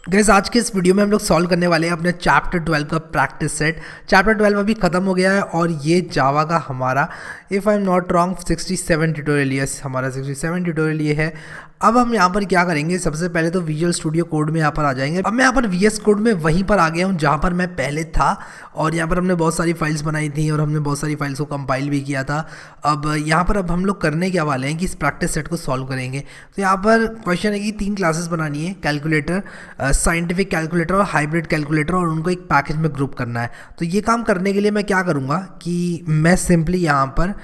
Guys आज के इस वीडियो में हम लोग सॉल्व करने वाले हैं अपने चैप्टर 12 का प्रैक्टिस सेट। चैप्टर 12 अभी खत्म हो गया है और ये जावा का हमारा if I am not wrong 67 tutorial, yes हमारा 67 ट्यूटोरियल ये है। अब हम यहाँ पर क्या करेंगे, सबसे पहले तो विजुअल स्टूडियो कोड में यहाँ पर आ जाएंगे। अब मैं यहाँ पर वीएस कोड में वहीं पर आ गया हूँ जहाँ पर मैं पहले था और यहाँ पर हमने बहुत सारी फाइल्स बनाई थी और हमने बहुत सारी फाइल्स को कंपाइल भी किया था। अब यहाँ पर हम लोग करने क्या वाले हैं कि इस प्रैक्टिस सेट को सॉल्व करेंगे। तो यहाँ पर क्वेश्चन है कि 3 क्लासेस बनानी है, कैलकुलेटर, साइंटिफिक कैलकुलेटर और हाइब्रिड कैलकुलेटर, और उनको एक पैकेज में ग्रुप करना है। तो ये काम करने के लिए मैं क्या करूँगा कि मैं सिंपली यहाँ पर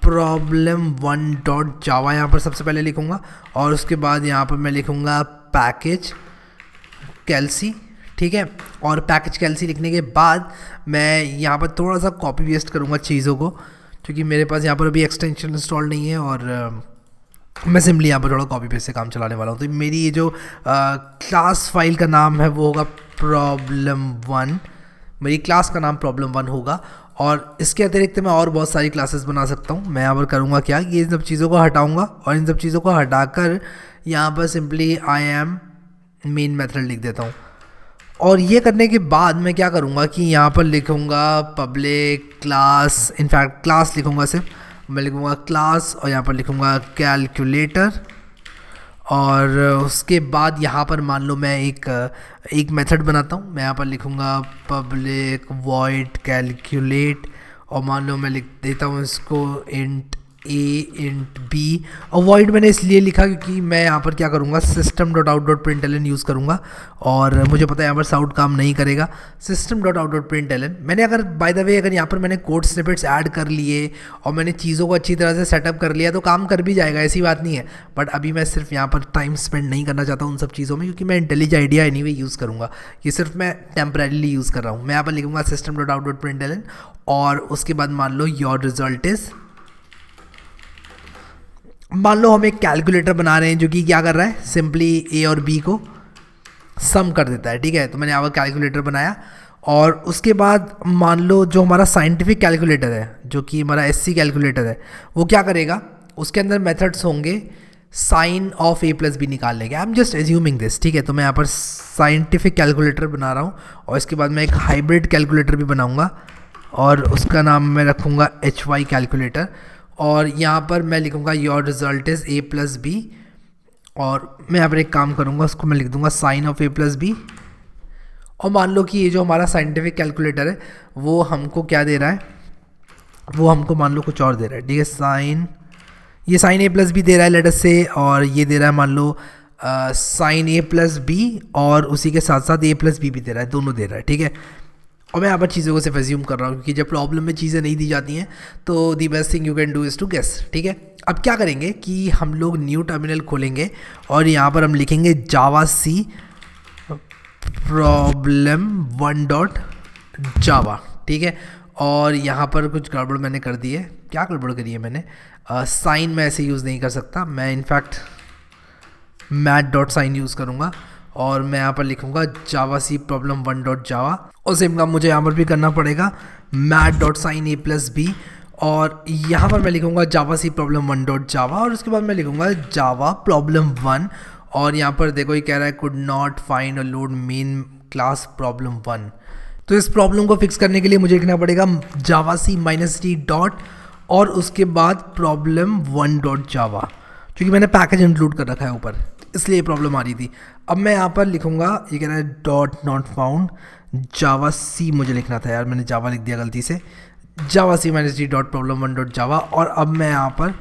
problem1.java यहाँ पर सबसे पहले लिखूँगा और उसके बाद यहाँ पर मैं लिखूँगा पैकेज कैल्सी, ठीक है। और पैकेज कैल्सी लिखने के बाद मैं यहाँ पर थोड़ा सा कॉपी पेस्ट करूँगा चीज़ों को, क्योंकि मेरे पास यहाँ पर अभी एक्सटेंशन इंस्टॉल नहीं है और मैं सिंपली यहाँ पर थोड़ा कॉपी पेस्ट से काम चलाने वाला हूँ। तो मेरी ये जो क्लास फाइल का नाम है वो होगा problem1, मेरी क्लास का नाम problem1 होगा। और इसके अतिरिक्त मैं और बहुत सारी क्लासेस बना सकता हूँ। मैं यहाँ पर करूँगा क्या कि इन सब चीज़ों को हटाऊँगा और इन सब चीज़ों को हटाकर यहाँ पर simply I am main method लिख देता हूँ। और ये करने के बाद मैं क्या करूँगा कि यहाँ पर लिखूँगा पब्लिक क्लास, इनफैक्ट क्लास लिखूँगा, सिर्फ मैं लिखूँगा क्लास और यहाँ पर लिखूँगा कैलकुलेटर। और उसके बाद यहाँ पर मान लो मैं एक मेथड बनाता हूँ। मैं यहाँ पर लिखूँगा पब्लिक वॉइड कैलकुलेट और मान लो मैं लिख देता हूँ इसको इंट a इंट b। और वॉइड मैंने इसलिए लिखा क्योंकि मैं यहाँ पर क्या करूँगा system.out.println यूज़ करूँगा और मुझे पता है यहाँ पर साउट काम नहीं करेगा। system.out.println मैंने अगर बाय द वे अगर यहाँ पर मैंने कोड स्निपेट्स ऐड कर लिए और मैंने चीज़ों को अच्छी तरह से सेटअप कर लिया तो काम कर भी जाएगा, ऐसी बात नहीं है। बट अभी मैं सिर्फ यहाँ पर टाइम स्पेंड नहीं करना चाहता उन सब चीज़ों में, क्योंकि मैं इंटेलिज आइडिया एनीवे यूज़ करूँगा। ये सिर्फ मैं टेम्परेरीली यूज़ कर रहा हूँ। मैं यहाँ पर लिखूँगा system.out.println और उसके बाद मान लो योर रिजल्ट इज़, मान लो हम एक कैलकुलेटर बना रहे हैं जो कि क्या कर रहा है, सिंपली ए और बी को सम कर देता है, ठीक है। तो मैंने यहाँ पर कैलकुलेटर बनाया और उसके बाद मान लो जो हमारा साइंटिफिक कैलकुलेटर है, जो कि हमारा एससी कैलकुलेटर है, वो क्या करेगा, उसके अंदर मेथड्स होंगे sine of a plus b निकाल लेंगे। I am just assuming this, ठीक है। तो मैं यहाँ पर साइंटिफिक कैलकुलेटर बना रहा हूँ और इसके बाद मैं एक हाइब्रिड कैलकुलेटर भी बनाऊँगा और उसका नाम मैं रखूँगा HY कैलकुलेटर। और यहाँ पर मैं लिखूँगा your result is a plus b और मैं यहाँ पर एक काम करूँगा, उसको मैं लिख दूँगा sine of a plus b. और मान लो कि ये जो हमारा साइंटिफिक कैलकुलेटर है वो हमको क्या दे रहा है, वो हमको मान लो कुछ और दे रहा है, ठीक है। ये साइन ए प्लस बी दे रहा है लेट अस से, और ये दे रहा है मान लो साइन ए प्लस बी और उसी के साथ साथ ए प्लस बी भी दे रहा है, दोनों दे रहा है, ठीक है। और मैं यहाँ पर चीज़ों को सिर्फ एज्यूम कर रहा हूँ क्योंकि जब प्रॉब्लम में चीज़ें नहीं दी जाती हैं तो the best thing you can do is to guess, ठीक है। अब क्या करेंगे कि हम लोग न्यू टर्मिनल खोलेंगे और यहाँ पर हम लिखेंगे जावा सी problem1.java, ठीक है। और यहाँ पर कुछ गड़बड़ मैंने कर दी है। क्या गड़बड़ करी है मैंने, साइन मैं ऐसे यूज़ नहीं कर सकता, मैं इनफैक्ट math.sign यूज़ करूँगा और मैं यहाँ पर लिखूँगा जावा सी problem1.java और सेम काम मुझे यहाँ पर भी करना पड़ेगा math.sign a प्लस बी। और यहाँ पर मैं लिखूँगा जावा सी problem1.java और उसके बाद मैं लिखूँगा जावा problem1 और यहाँ पर देखो ये कह रहा है कुड नॉट फाइंड और लोड मेन क्लास problem1। तो इस प्रॉब्लम को फिक्स करने के लिए मुझे लिखना पड़ेगा जावा सी -t डॉट और उसके बाद problem1.java, क्योंकि मैंने पैकेज इंक्लूड कर रखा है ऊपर, इसलिए प्रॉब्लम आ रही थी। अब मैं यहाँ पर लिखूँगा, ये कह रहा है डॉट नॉट फाउंड जावा सी, मुझे लिखना था यार, मैंने जावा लिख दिया गलती से, जावा सी -t डॉट problem1.java। और अब मैं यहाँ पर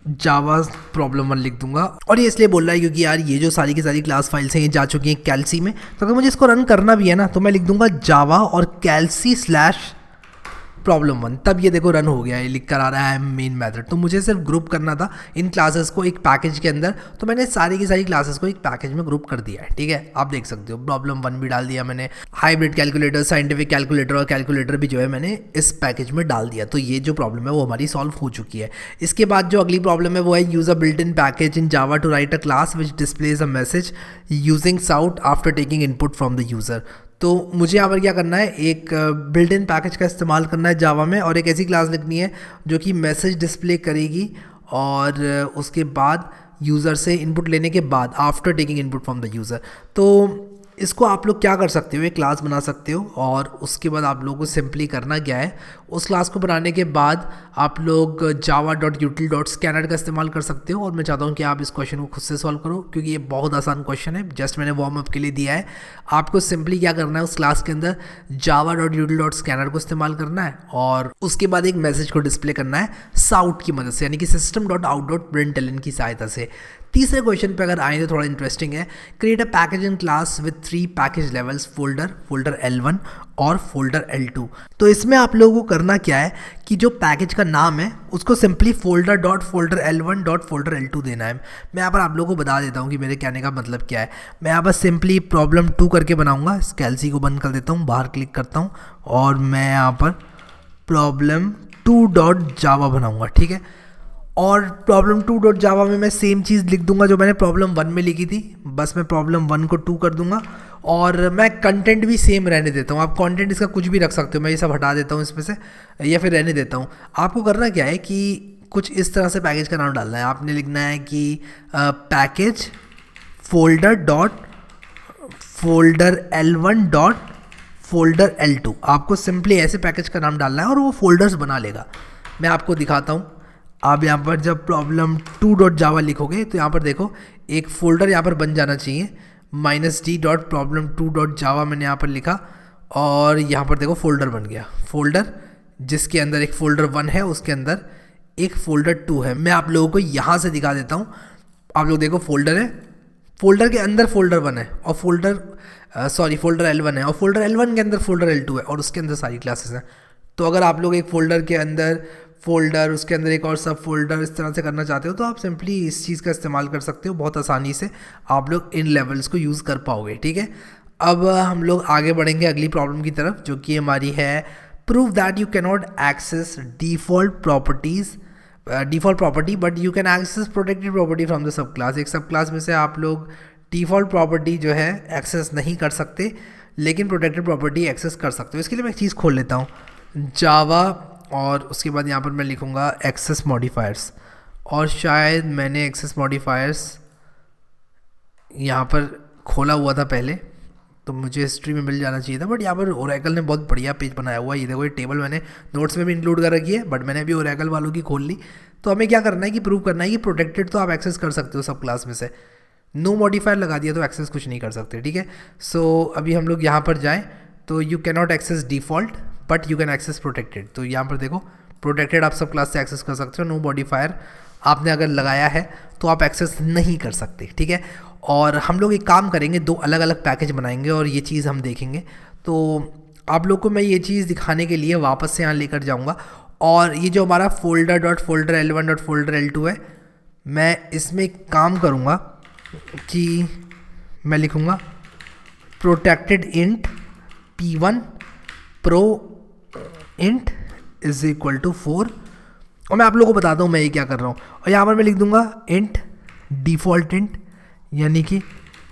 जावा problem1 लिख दूंगा। और ये इसलिए बोल रहा है क्योंकि यार ये जो सारी की सारी क्लास फाइल्स हैं ये जा चुकी हैं कैल्सी में, तो अगर मुझे इसको रन करना भी है ना तो मैं लिख दूंगा जावा और कैल्सी / problem1, तब ये देखो रन हो गया, ये लिख कर आ रहा है मेन मेथड। तो मुझे सिर्फ ग्रुप करना था इन क्लासेस को एक पैकेज के अंदर, तो मैंने सारी की सारी क्लासेस को एक पैकेज में ग्रुप कर दिया है, ठीक है। आप देख सकते हो problem1 भी डाल दिया मैंने, हाइब्रिड कैलकुलेटर, साइंटिफिक कैलकुलेटर और कैलकुलेटर भी जो है मैंने इस पैकेज में डाल दिया। तो ये जो प्रॉब्लम है वो हमारी सॉल्व हो चुकी है। इसके बाद जो अगली प्रॉब्लम है वो है use a built in package in Java to write a class which displays a message using sout after taking input from the user. तो मुझे यहाँ पर क्या करना है, एक बिल्ट इन पैकेज का इस्तेमाल करना है जावा में और एक ऐसी क्लास लिखनी है जो कि मैसेज डिस्प्ले करेगी और उसके बाद यूज़र से इनपुट लेने के बाद, after taking input from the user. तो इसको आप लोग क्या कर सकते हो, एक क्लास बना सकते हो और उसके बाद आप लोगों को सिंपली करना क्या है, उस क्लास को बनाने के बाद आप लोग java.util.scanner का इस्तेमाल कर सकते हो। और मैं चाहता हूँ कि आप इस क्वेश्चन को खुद से सॉल्व करो, क्योंकि ये बहुत आसान क्वेश्चन है, जस्ट मैंने वार्म अप के लिए दिया है। आपको सिंपली क्या करना है, उस क्लास के अंदर java.util.scanner को इस्तेमाल करना है और उसके बाद एक मैसेज को डिस्प्ले करना है साउट की मदद से, यानी कि system.out.println की सहायता से। तीसरे क्वेश्चन पे अगर आए तो थोड़ा इंटरेस्टिंग है। Create a package in class with 3 package levels, folder L1 और फोल्डर L2। तो इसमें आप लोगों को करना क्या है कि जो पैकेज का नाम है उसको सिंपली folder.folder L1.folder L2 देना है। मैं यहाँ पर आप लोगों को बता देता हूँ कि मेरे कहने का मतलब क्या है। मैं यहाँ पर सिंपली प्रॉब्लम 2 करके बनाऊँगा। इस कैलसी को बंद कर देता हूँ, बाहर क्लिक करता हूँ और मैं यहाँ पर प्रॉब्लम 2.java बनाऊँगा, ठीक है। और प्रॉब्लम 2.java में मैं सेम चीज़ लिख दूंगा जो मैंने प्रॉब्लम 1 में लिखी थी, बस मैं प्रॉब्लम 1 को 2 कर दूंगा और मैं कंटेंट भी सेम रहने देता हूँ। आप कंटेंट इसका कुछ भी रख सकते हो, मैं ये सब हटा देता हूँ इसमें से या फिर रहने देता हूँ। आपको करना क्या है कि कुछ इस तरह से पैकेज का नाम डालना है। आपने लिखना है कि पैकेज folder.L1.folder L2। आपको सिंपली ऐसे पैकेज का नाम डालना है और वो फोल्डर्स बना लेगा। मैं आपको दिखाता हूँ। आप यहाँ पर जब प्रॉब्लम 2.java लिखोगे तो यहाँ पर देखो एक फ़ोल्डर यहाँ पर बन जाना चाहिए, -d.problem2.java मैंने यहाँ पर लिखा और यहाँ पर देखो फ़ोल्डर बन गया। फ़ोल्डर जिसके अंदर एक फ़ोल्डर 1 है, उसके अंदर एक फ़ोल्डर 2 है। मैं आप लोगों को यहाँ से दिखा देता हूँ। आप लोग देखो फ़ोल्डर है, फ़ोल्डर के अंदर फ़ोल्डर 1 है और फ़ोल्डर L1 है और फ़ोल्डर L1 के अंदर फ़ोल्डर L2 है और उसके अंदर सारी क्लासेस हैं। तो अगर आप लोग एक फ़ोल्डर के अंदर फ़ोल्डर, उसके अंदर एक और सब फोल्डर इस तरह से करना चाहते हो तो आप सिंपली इस चीज़ का इस्तेमाल कर सकते हो। बहुत आसानी से आप लोग इन लेवल्स को यूज़ कर पाओगे, ठीक है। अब हम लोग आगे बढ़ेंगे अगली प्रॉब्लम की तरफ, जो कि हमारी है prove that you can not access default property but you can access protected property from the sub class. एक सब क्लास में से आप लोग डिफ़ॉल्ट प्रॉपर्टी जो है एक्सेस नहीं कर सकते, लेकिन प्रोटेक्टेड प्रॉपर्टी एक्सेस कर सकते हो। इसके लिए मैं एक चीज़ खोल लेता हूँ, जावा, और उसके बाद यहाँ पर मैं लिखूँगा एक्सेस मॉडिफायर्स, और शायद मैंने एक्सेस मॉडिफायर्स यहाँ पर खोला हुआ था पहले, तो मुझे हिस्ट्री में मिल जाना चाहिए था। बट यहाँ पर ओरेकल ने बहुत बढ़िया पेज बनाया हुआ है। ये देखो, ये टेबल मैंने नोट्स में भी इंक्लूड कर रखी है, बट मैंने अभी ओरेकल वालों की खोल ली। तो हमें क्या करना है कि प्रूव करना है कि प्रोटेक्टेड तो आप एक्सेस कर सकते हो सब क्लास में से, नो मॉडिफायर लगा दिया तो एक्सेस कुछ नहीं कर सकते, ठीक है। सो अभी हम लोग यहाँ पर जाएँ तो you can not access default but you can access protected. तो यहाँ पर देखो प्रोटेक्टेड आप सब क्लास से एक्सेस कर सकते हो, नो मॉडिफायर आपने अगर लगाया है तो आप एक्सेस नहीं कर सकते, ठीक है। और हम लोग एक काम करेंगे, 2 अलग अलग पैकेज बनाएंगे और ये चीज़ हम देखेंगे। तो आप लोग को मैं ये चीज़ दिखाने के लिए वापस से यहाँ लेकर जाऊँगा और ये जो हमारा folder.folder L1.folder L2 है, मैं इसमें एक काम करूँगा कि मैं लिखूँगा protected int P1 pro int is equal to 4। और मैं आप लोगों को बताता हूँ मैं ये क्या कर रहा हूँ। और यहाँ पर मैं लिख दूंगा इंट डिफ़ॉल्ट इंट, यानी कि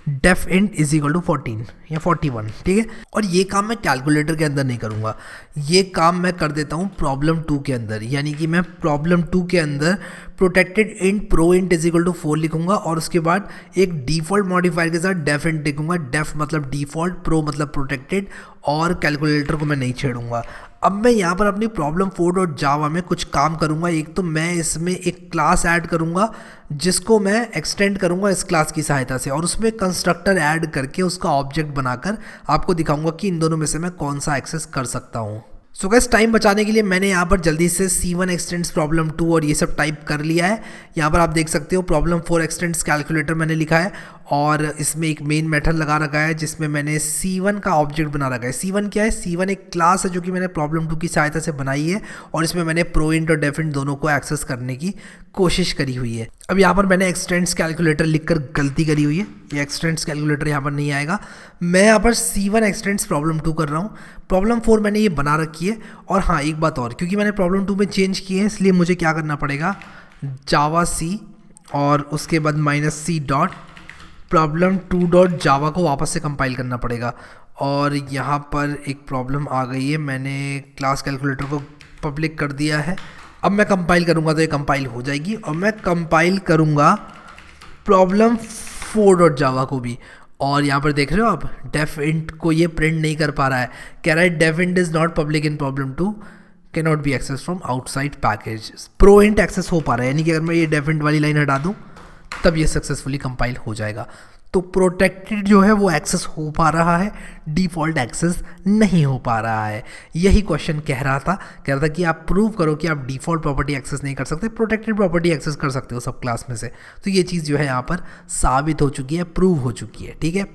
def int is equal to 14 या 41, ठीक है। और ये काम मैं कैलकुलेटर के अंदर नहीं करूँगा, ये काम मैं कर देता हूँ प्रॉब्लम 2 के अंदर। यानी कि मैं प्रॉब्लम 2 के अंदर protected int pro int is equal to 4 लिखूंगा और उसके बाद एक डिफ़ॉल्ट मॉडिफायर के साथ डेफ इंट लिखूंगा। डेफ मतलब डिफ़ॉल्ट, प्रो मतलब प्रोटेक्टेड, और कैलकुलेटर को मैं नहीं छेड़ूंगा। अब मैं यहाँ पर अपनी प्रॉब्लम 4.java में कुछ काम करूँगा। एक तो मैं इसमें एक क्लास ऐड करूँगा जिसको मैं एक्सटेंड करूँगा इस क्लास की सहायता से, और उसमें कंस्ट्रक्टर ऐड करके उसका ऑब्जेक्ट बनाकर आपको दिखाऊंगा कि इन दोनों में से मैं कौन सा एक्सेस कर सकता हूँ। सो गाइस, टाइम बचाने के लिए मैंने यहाँ पर जल्दी से C1 एक्सटेंड्स प्रॉब्लम 2 और ये सब टाइप कर लिया है। यहाँ पर आप देख सकते हो प्रॉब्लम 4 एक्सटेंड्स कैलकुलेटर मैंने लिखा है और इसमें एक मेन मेथड लगा रखा है जिसमें मैंने C1 का ऑब्जेक्ट बना रखा है। C1 क्या है? C1 एक क्लास है जो कि मैंने प्रॉब्लम 2 की सहायता से बनाई है और इसमें मैंने प्रो इंट और डेफ इंट दोनों को एक्सेस करने की कोशिश करी हुई है। अब यहाँ पर मैंने एक्सटेंड्स कैलकुलेटर लिखकर गलती करी हुई है, ये एक्सटेंड्स कैलकुलेटर यहाँ पर नहीं आएगा। मैं यहाँ पर C1 एक्सटेंड्स प्रॉब्लम 2 कर रहा हूँ। प्रॉब्लम 4 मैंने ये बना रखी है। और हाँ, एक बात और, क्योंकि मैंने प्रॉब्लम 2 में चेंज किए हैं इसलिए मुझे क्या करना पड़ेगा, जावा सी और उसके बाद -c डॉट प्रॉब्लम 2.java को वापस से कंपाइल करना पड़ेगा। और यहाँ पर एक प्रॉब्लम आ गई है, मैंने क्लास कैलकुलेटर को पब्लिक कर दिया है। अब मैं कंपाइल करूँगा तो ये कंपाइल हो जाएगी और मैं कंपाइल करूँगा प्रॉब्लम 4.java को भी। और यहाँ पर देख रहे हो आप डेफ इंट को ये प्रिंट नहीं कर पा रहा है, कह रहा है def int is not public in problem 2 can not be access from outside package. Pro int access हो पा रहा है, यानी कि अगर मैं ये डेफ इंट वाली लाइन हटा दूँ तब ये सक्सेसफुली कंपाइल हो जाएगा। तो प्रोटेक्टेड जो है वो एक्सेस हो पा रहा है, डिफ़ॉल्ट एक्सेस नहीं हो पा रहा है। यही क्वेश्चन कह रहा था कि आप प्रूव करो कि आप डिफ़ॉल्ट प्रॉपर्टी एक्सेस नहीं कर सकते, प्रोटेक्टेड प्रॉपर्टी एक्सेस कर सकते हो सब क्लास में से। तो ये चीज़ जो है यहाँ पर साबित हो चुकी है, प्रूव हो चुकी है। ठीक है,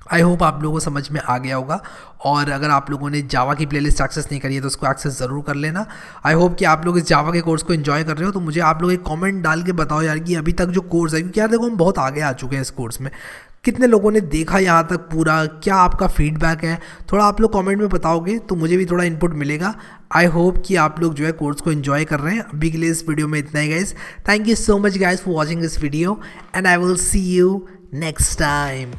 आई होप आप लोगों को समझ में आ गया होगा। और अगर आप लोगों ने जावा की प्लेलिस्ट एक्सेस नहीं करी है तो उसको एक्सेस ज़रूर कर लेना। आई होप कि आप लोग इस जावा के कोर्स को एंजॉय कर रहे हो। तो मुझे आप लोग एक कमेंट डाल के बताओ यार कि अभी तक जो कोर्स है, क्योंकि यार देखो हम बहुत आगे आ चुके हैं इस कोर्स में, कितने लोगों ने देखा यहाँ तक पूरा, क्या आपका फीडबैक है, थोड़ा आप लोग कमेंट में बताओगे तो मुझे भी थोड़ा इनपुट मिलेगा। आई होप कि आप लोग जो है कोर्स को एंजॉय कर रहे हैं। अभी के लिए इस वीडियो में इतना ही guys. Thank you so much guys for watching this video and I will see you next time.